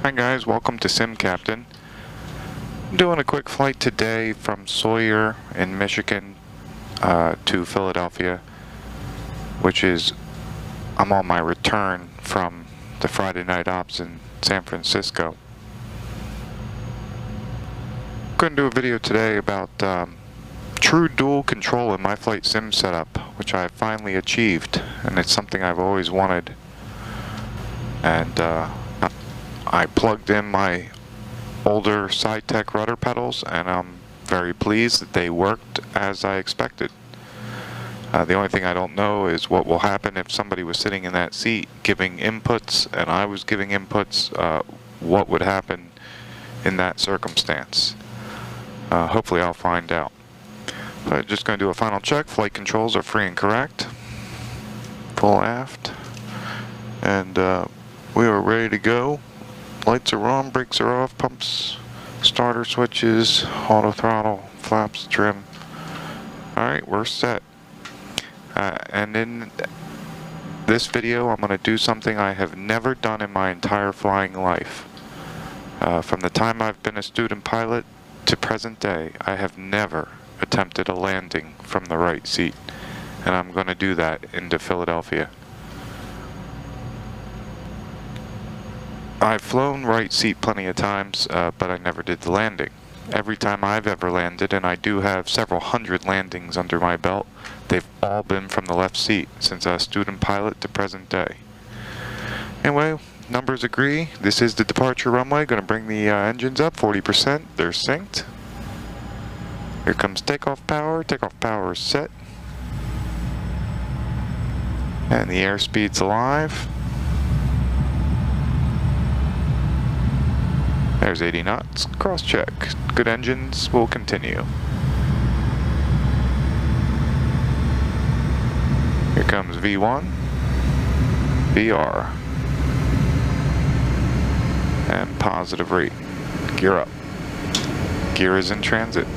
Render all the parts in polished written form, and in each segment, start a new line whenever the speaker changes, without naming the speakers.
Hi guys, welcome to Sim Captain. I'm doing a quick flight today from Sawyer in Michigan to Philadelphia, which is, I'm on my return from the Friday night ops in San Francisco. I'm going to do a video today about true dual control in my flight sim setup, which I finally achieved, and it's something I've always wanted. And I plugged in my older Saitek Rudder Peddles, and I'm very pleased that they worked as I expected. The only thing I don't know is what will happen if somebody was sitting in that seat giving inputs and I was giving inputs. What would happen in that circumstance? Hopefully I'll find out. But just going to do a final check. Flight controls are free and correct. Full aft. And we are ready to go. Lights are on, brakes are off, pumps, starter switches, auto throttle, flaps, trim. Alright, we're set. And in this video, I'm going to do something I have never done in my entire flying life. From the time I've been a student pilot to present day, I have never attempted a landing from the right seat. And I'm going to do that into Philadelphia. I've flown right seat plenty of times, but I never did the landing. Every time I've ever landed, and I do have several hundred landings under my belt, they've all been from the left seat since I was student pilot to present day. Anyway, numbers agree. This is the departure runway. Going to bring the engines up 40%. They're synced. Here comes takeoff power. Takeoff power is set. And the airspeed's alive. There's 80 knots. Cross check. Good engines. Will continue. Here comes V1, VR, and positive rate. Gear up. Gear is in transit.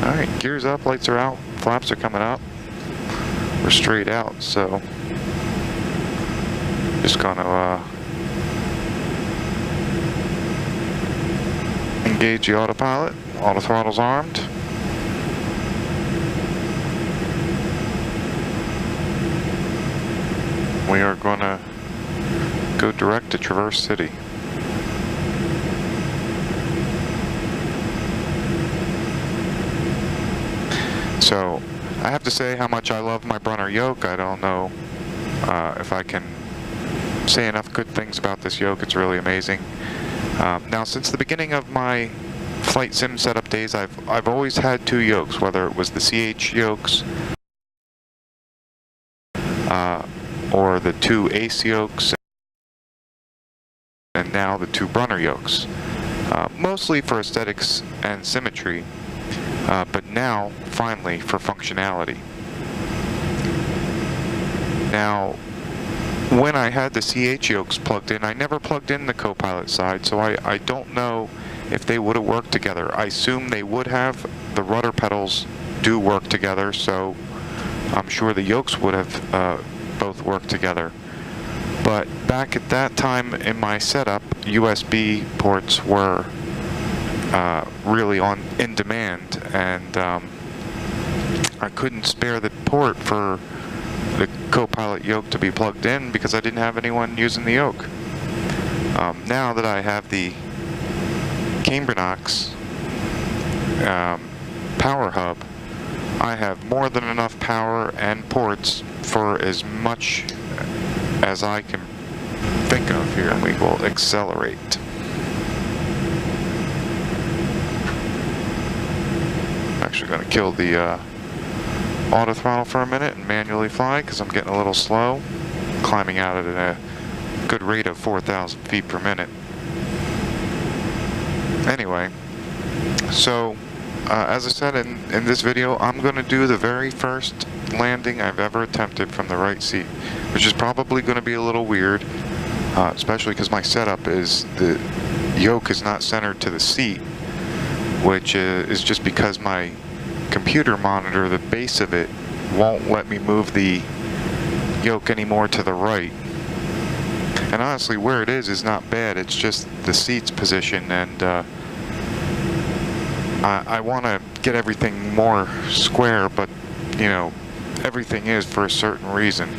Alright, gears up, lights are out, flaps are coming up. We're straight out, so just gonna engage the autopilot. Auto throttle's armed. We are gonna go direct to Traverse City. So, I have to say how much I love my Brunner Yoke. I don't know if I can say enough good things about this yoke. It's really amazing. Now, since the beginning of my flight sim setup days, I've always had two yokes, whether it was the CH yokes or the two ACE yokes, and now the two Brunner yokes. Mostly for aesthetics and symmetry. But now, finally, for functionality. Now, when I had the CH yokes plugged in, I never plugged in the Copilot side, so I don't know if they would have worked together. I assume they would have. The rudder pedals do work together, so I'm sure the yokes would have both worked together. But back at that time in my setup, USB ports were really in demand, and I couldn't spare the port for the Copilot yoke to be plugged in because I didn't have anyone using the yoke. Now that I have the Cambridge power hub, I have more than enough power and ports for as much as I can think of here, and we will accelerate. Actually going to kill the auto throttle for a minute and manually fly because I'm getting a little slow, climbing out at a good rate of 4,000 feet per minute. Anyway, so as I said in this video, I'm going to do the very first landing I've ever attempted from the right seat, which is probably going to be a little weird, especially because my setup is the yoke is not centered to the seat. which is just because my computer monitor, the base of it, won't let me move the yoke anymore to the right. And honestly, where it is not bad. It's just the seat's position, and I want to get everything more square, but you know, everything is for a certain reason.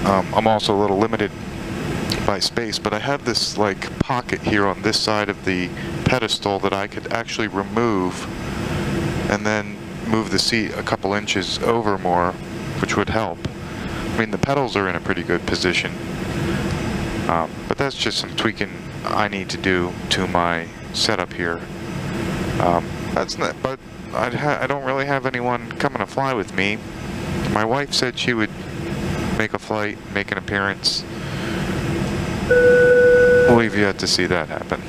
I'm also a little limited by space, but I have this like pocket here on this side of the pedestal that I could actually remove and then move the seat a couple inches over more, which would help. I mean, the pedals are in a pretty good position, but that's just some tweaking I need to do to my setup here. That's not, but I don't really have anyone coming to fly with me. My wife said she would make a flight, make an appearance. We've yet to see that happen.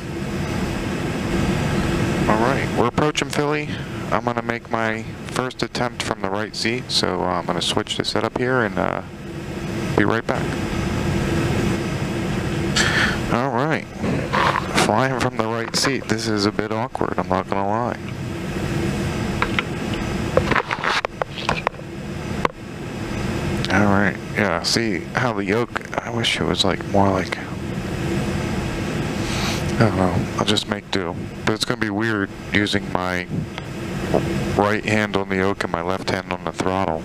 Alright, we're approaching Philly. I'm going to make my first attempt from the right seat, so I'm going to switch the setup here and be right back. Alright, flying from the right seat. This is a bit awkward, I'm not going to lie. Alright, yeah, see how the yoke, I wish it was like more like, I don't know, I'll just make do. But it's going to be weird using my right hand on the yoke and my left hand on the throttle.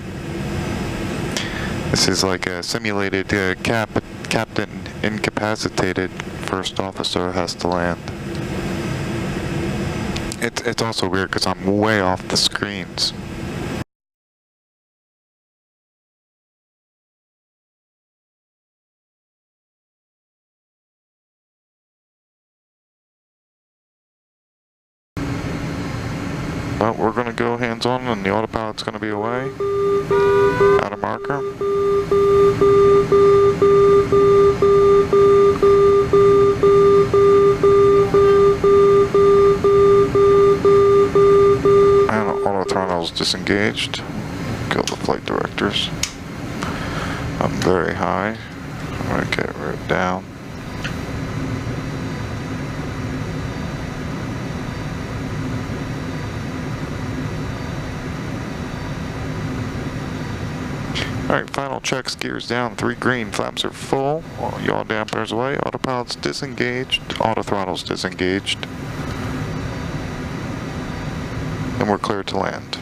This is like a simulated captain incapacitated first officer has to land. It's also weird because I'm way off the screens. But we're going to go hands-on and the autopilot's going to be away. Out of marker. And auto throttle's disengaged. Kill the flight directors. I'm very high. I'm going to get right down. Alright, final checks, gears down, 3 green, flaps are full, yaw dampeners away, autopilot's disengaged, auto throttle's disengaged, and we're cleared to land.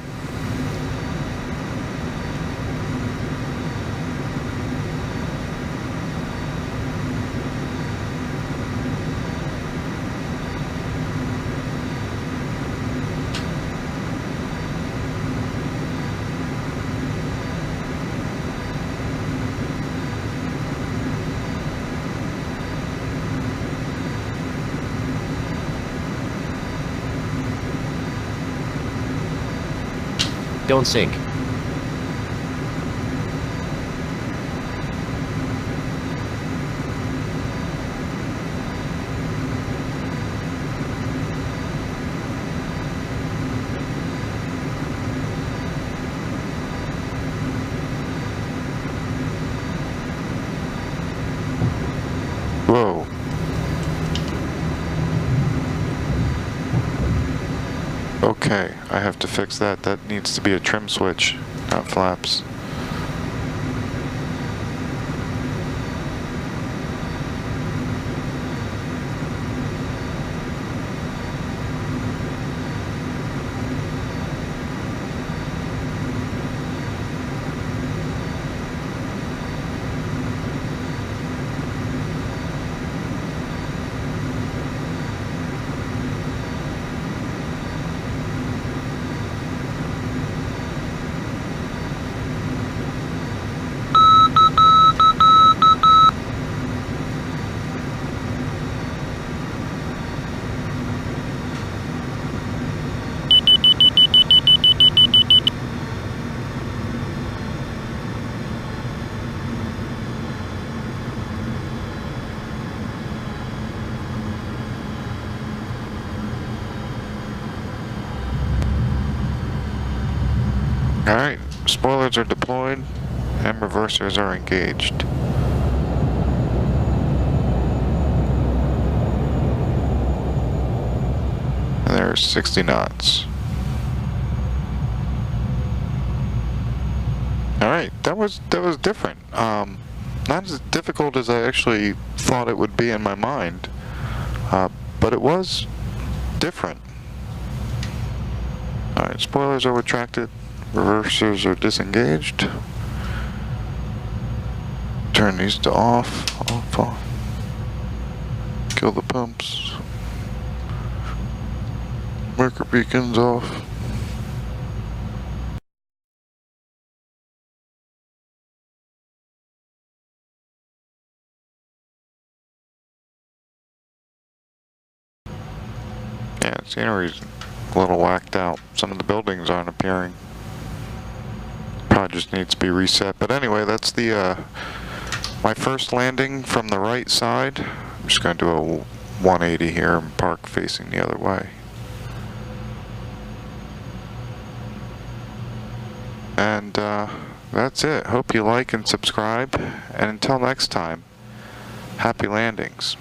Don't sink.
Whoa. Okay, I have to fix that. That needs to be a trim switch, not flaps. Alright, spoilers are deployed and reversers are engaged. there's 60 knots. Alright, that was different. Not as difficult as I actually thought it would be in my mind, but it was different. Alright, spoilers are retracted, reversers are disengaged. Turn these to off, off. Kill the pumps. Marker beacons off. Yeah, scenery's a little whacked out. Some of the buildings aren't appearing. Probably just needs to be reset. But anyway, that's the my first landing from the right side. I'm just going to do a 180 here and park facing the other way. And that's it. Hope you like and subscribe. And until next time, happy landings.